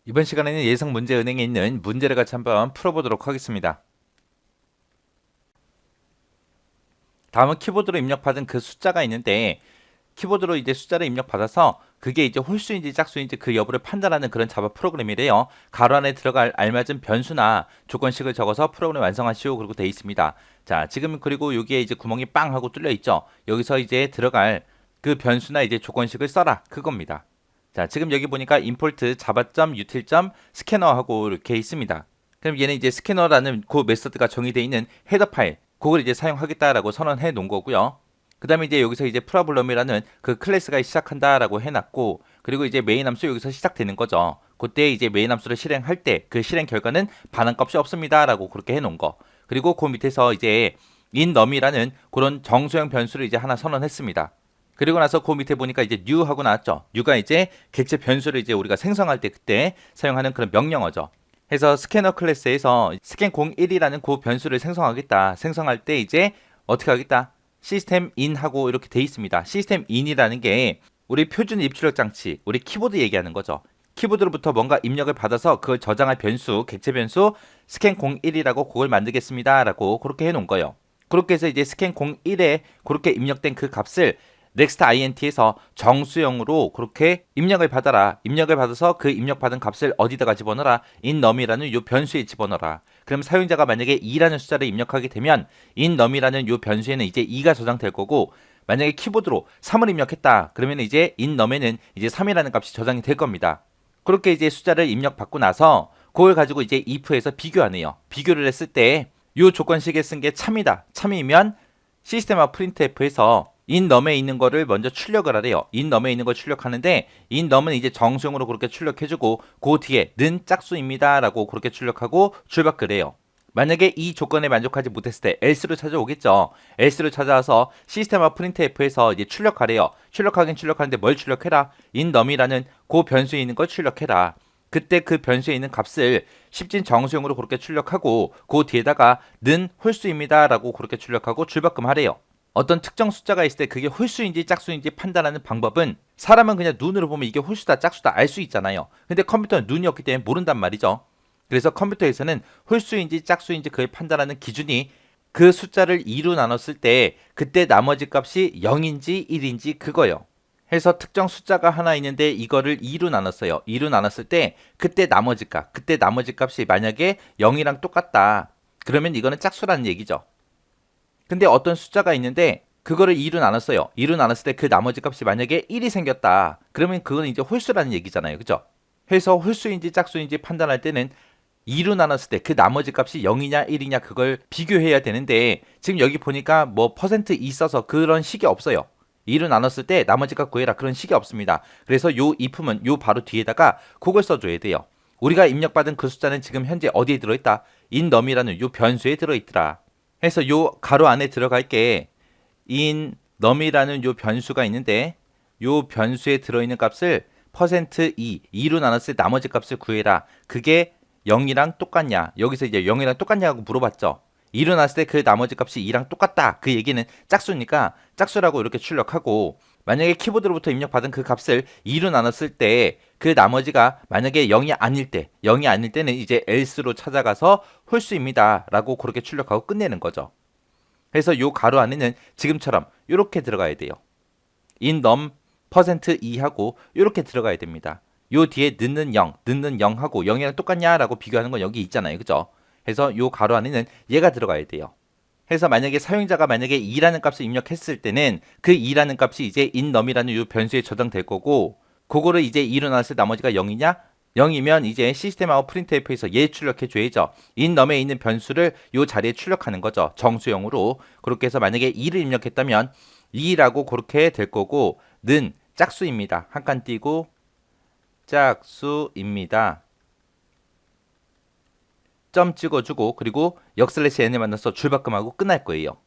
이번 시간에는 예상 문제 은행에 있는 문제를 같이 한번 풀어보도록 하겠습니다. 다음은 키보드로 입력받은 그 숫자가 있는데 키보드로 이제 숫자를 입력받아서 그게 이제 홀수인지 짝수인지 그 여부를 판단하는 그런 자바 프로그램이래요. 가로 안에 들어갈 알맞은 변수나 조건식을 적어서 프로그램 완성하시오 그리고 돼 있습니다. 자, 지금 그리고 여기에 이제 구멍이 빵 하고 뚫려 있죠. 여기서 이제 들어갈 그 변수나 이제 조건식을 써라 그겁니다. 자, 지금 여기 보니까 import java.util.scanner 하고 이렇게 있습니다. 그럼 얘는 이제 스캐너라는 그 메서드가 정의되어 있는 헤더 파일, 그걸 이제 사용하겠다라고 선언해 놓은 거고요. 그 다음에 이제 여기서 이제 프로블럼이라는 그 클래스가 시작한다라고 해놨고, 그리고 이제 메인 함수 여기서 시작되는 거죠. 그때 이제 메인 함수를 실행할 때 그 실행 결과는 반환값이 없습니다라고 그렇게 해놓은 거. 그리고 그 밑에서 이제 inNum이라는 그런 정수형 변수를 이제 하나 선언했습니다. 그리고 나서 그 밑에 보니까 이제 new 하고 나왔죠. new가 이제 객체 변수를 이제 우리가 생성할 때 그때 사용하는 그런 명령어죠. 해서 스캐너 클래스에서 스캔 01이라는 그 변수를 생성하겠다. 생성할 때 이제 어떻게 하겠다? 시스템 인 하고 이렇게 돼 있습니다. 시스템 인이라는 게 우리 표준 입출력 장치, 우리 키보드 얘기하는 거죠. 키보드로부터 뭔가 입력을 받아서 그걸 저장할 변수, 객체 변수 스캔 01이라고 그걸 만들겠습니다라고 그렇게 해 놓은 거예요. 그렇게 해서 이제 스캔 01에 그렇게 입력된 그 값을 next int에서 정수형으로 그렇게 입력을 받아라. 입력을 받아서 그 입력받은 값을 어디다가 집어넣어라. inNum이라는 요 변수에 집어넣어라. 그럼 사용자가 만약에 2라는 숫자를 입력하게 되면 inNum이라는 요 변수에는 이제 2가 저장될 거고, 만약에 키보드로 3을 입력했다. 그러면 이제 inNum에는 이제 3이라는 값이 저장이 될 겁니다. 그렇게 이제 숫자를 입력받고 나서 그걸 가지고 이제 if에서 비교하네요. 비교를 했을 때 요 조건식에 쓴 게 참이다. 참이면 시스템과 printf에서 inNum에 있는 거를 먼저 출력을 하래요. inNum에 있는 걸 출력하는데 inNum은 이제 정수형으로 그렇게 출력해주고 그 뒤에 는 짝수입니다라고 그렇게 출력하고 출력을 해요. 만약에 이 조건에 만족하지 못했을 때 else로 찾아오겠죠. else로 찾아와서 시스템과 printf에서 이제 출력하래요. 출력하긴 출력하는데 뭘 출력해라? inNum이라는 그 변수에 있는 걸 출력해라. 그때 그 변수에 있는 값을 십진 정수형으로 그렇게 출력하고 그 뒤에다가 는 홀수입니다라고 그렇게 출력하고 출력금 하래요. 어떤 특정 숫자가 있을 때 그게 홀수인지 짝수인지 판단하는 방법은 사람은 그냥 눈으로 보면 이게 홀수다 짝수다 알 수 있잖아요. 근데 컴퓨터는 눈이 없기 때문에 모른단 말이죠. 그래서 컴퓨터에서는 홀수인지 짝수인지 그걸 판단하는 기준이 그 숫자를 2로 나눴을 때 그때 나머지 값이 0인지 1인지 그거예요. 해서 특정 숫자가 하나 있는데 이거를 2로 나눴어요. 2로 나눴을 때 그때 나머지 값이 만약에 0이랑 똑같다. 그러면 이거는 짝수라는 얘기죠. 근데 어떤 숫자가 있는데 그거를 2로 나눴어요. 2로 나눴을 때 그 나머지 값이 만약에 1이 생겼다. 그러면 그건 이제 홀수라는 얘기잖아요. 그죠? 해서 홀수인지 짝수인지 판단할 때는 2로 나눴을 때 그 나머지 값이 0이냐 1이냐 그걸 비교해야 되는데 지금 여기 보니까 뭐 퍼센트 있어서 그런 식이 없어요. 2로 나눴을 때 나머지 값 구해라 그런 식이 없습니다. 그래서 요 if은 요 바로 뒤에다가 그걸 써줘야 돼요. 우리가 입력받은 그 숫자는 지금 현재 어디에 들어있다? inNum이라는 요 변수에 들어있더라. 해서 요 가로 안에 들어갈게 inNum이라는 요 변수가 있는데 요 변수에 들어있는 값을 %2, 2로 나눴을 때 나머지 값을 구해라. 그게 0이랑 똑같냐? 여기서 이제 0이랑 똑같냐고 물어봤죠. 2로 나눴을 때 그 나머지 값이 2랑 똑같다. 그 얘기는 짝수니까 짝수라고 이렇게 출력하고, 만약에 키보드로부터 입력받은 그 값을 2로 나눴을 때 그 나머지가 만약에 0이 아닐 때는 이제 else로 찾아가서 홀수입니다 라고 그렇게 출력하고 끝내는 거죠. 그래서 요 가로 안에는 지금처럼 이렇게 들어가야 돼요. inNum %2하고 이렇게 들어가야 됩니다. 요 뒤에 넣는 0 하고 0이랑 똑같냐라고 비교하는 건 여기 있잖아요. 그죠? 그래서 요 가로 안에는 얘가 들어가야 돼요. 해서 만약에 사용자가 만약에 2라는 값을 입력했을 때는 그 2라는 값이 이제 inNum이라는 요 변수에 저장될 거고, 그거를 이제 2로 나눴을 때 나머지가 0이냐? 0이면 이제 시스템하고 printf에서 얘 출력해 줘야죠. inNum에 있는 변수를 요 자리에 출력하는 거죠. 정수형으로. 그렇게 해서 만약에 2를 입력했다면 2라고 그렇게 될 거고, 는 짝수입니다. 한 칸 띄고 짝수입니다. 점 찍어주고 그리고 역슬래시 n을 만나서 줄바꿈하고 끝날 거예요.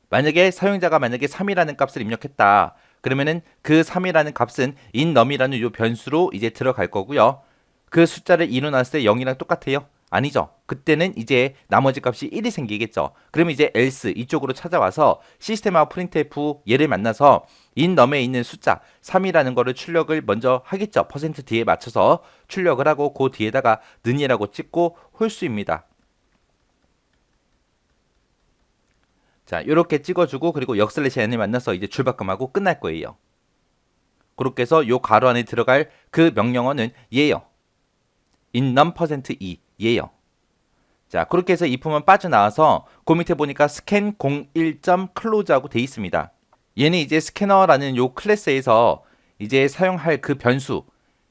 만약에 사용자가 만약에 3이라는 값을 입력했다. 그러면은 그 3이라는 값은 inNum이라는 요 변수로 이제 들어갈 거고요. 그 숫자를 2로 나눴을 때 0이랑 똑같아요? 아니죠. 그때는 이제 나머지 값이 1이 생기겠죠. 그러면 이제 else 이쪽으로 찾아와서 시스템하고 printf 얘를 만나서 인넘에 있는 숫자 3이라는 거를 출력을 먼저 하겠죠. 퍼센트 뒤에 맞춰서 출력을 하고 그 뒤에다가 는이라고 찍고 홀수입니다. 자, 이렇게 찍어주고 그리고 역슬래시 n을 만나서 이제 줄바꿈하고 끝날 거예요. 그렇게 해서 요 가로 안에 들어갈 그 명령어는 얘예요. innum%e 얘예요. 자, 그렇게 해서 이 품은 빠져나와서 그 밑에 보니까 scan 01.close하고 돼 있습니다. 얘는 이제 스캐너라는 요 클래스에서 이제 사용할 그 변수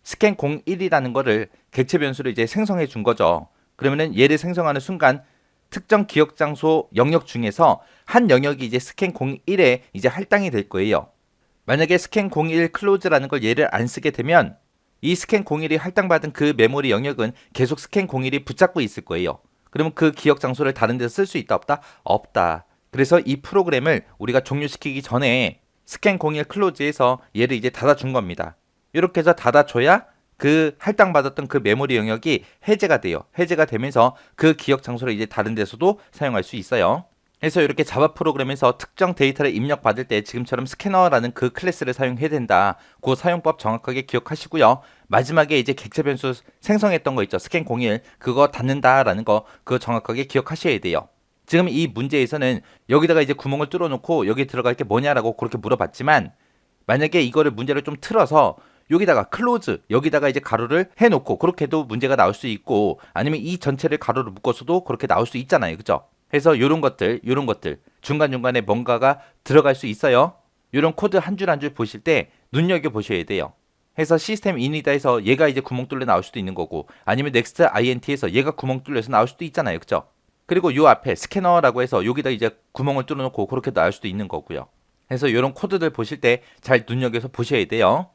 scan 01이라는 거를 객체 변수를 이제 생성해 준 거죠. 그러면은 얘를 생성하는 순간 특정 기억 장소 영역 중에서 한 영역이 이제 scan 01에 이제 할당이 될 거예요. 만약에 scan 01 close라는 걸 얘를 안 쓰게 되면 이 scan 01이 할당받은 그 메모리 영역은 계속 scan 01이 붙잡고 있을 거예요. 그러면 그 기억 장소를 다른 데서 쓸 수 있다 없다? 없다. 그래서 이 프로그램을 우리가 종료시키기 전에 scan 01 close에서 얘를 이제 닫아준 겁니다. 이렇게 해서 닫아줘야 그 할당받았던 그 메모리 영역이 해제가 돼요. 해제가 되면서 그 기억 장소를 이제 다른 데서도 사용할 수 있어요. 그래서 이렇게 자바 프로그램에서 특정 데이터를 입력받을 때 지금처럼 스캐너라는 그 클래스를 사용해야 된다. 그 사용법 정확하게 기억하시고요. 마지막에 이제 객체 변수 생성했던 거 있죠. scan 01 그거 닫는다라는 거 그거 정확하게 기억하셔야 돼요. 지금 이 문제에서는 여기다가 이제 구멍을 뚫어놓고 여기 들어갈 게 뭐냐라고 그렇게 물어봤지만 만약에 이거를 문제를 좀 틀어서 여기다가 클로즈 여기다가 이제 가로를 해놓고 그렇게도 문제가 나올 수 있고 아니면 이 전체를 가로로 묶어서도 그렇게 나올 수 있잖아요. 그죠? 해서 요런 것들 중간중간에 뭔가가 들어갈 수 있어요. 요런 코드 한 줄 한 줄 보실 때 눈여겨 보셔야 돼요. 해서 시스템 인이다에서 얘가 이제 구멍 뚫려 나올 수도 있는 거고 아니면 넥스트 int에서 얘가 구멍 뚫려서 나올 수도 있잖아요. 그죠? 그리고 요 앞에 스캐너라고 해서 여기다 이제 구멍을 뚫어놓고 그렇게 나올 수도 있는 거고요. 그래서 요런 코드들 보실 때 잘 눈여겨서 보셔야 돼요.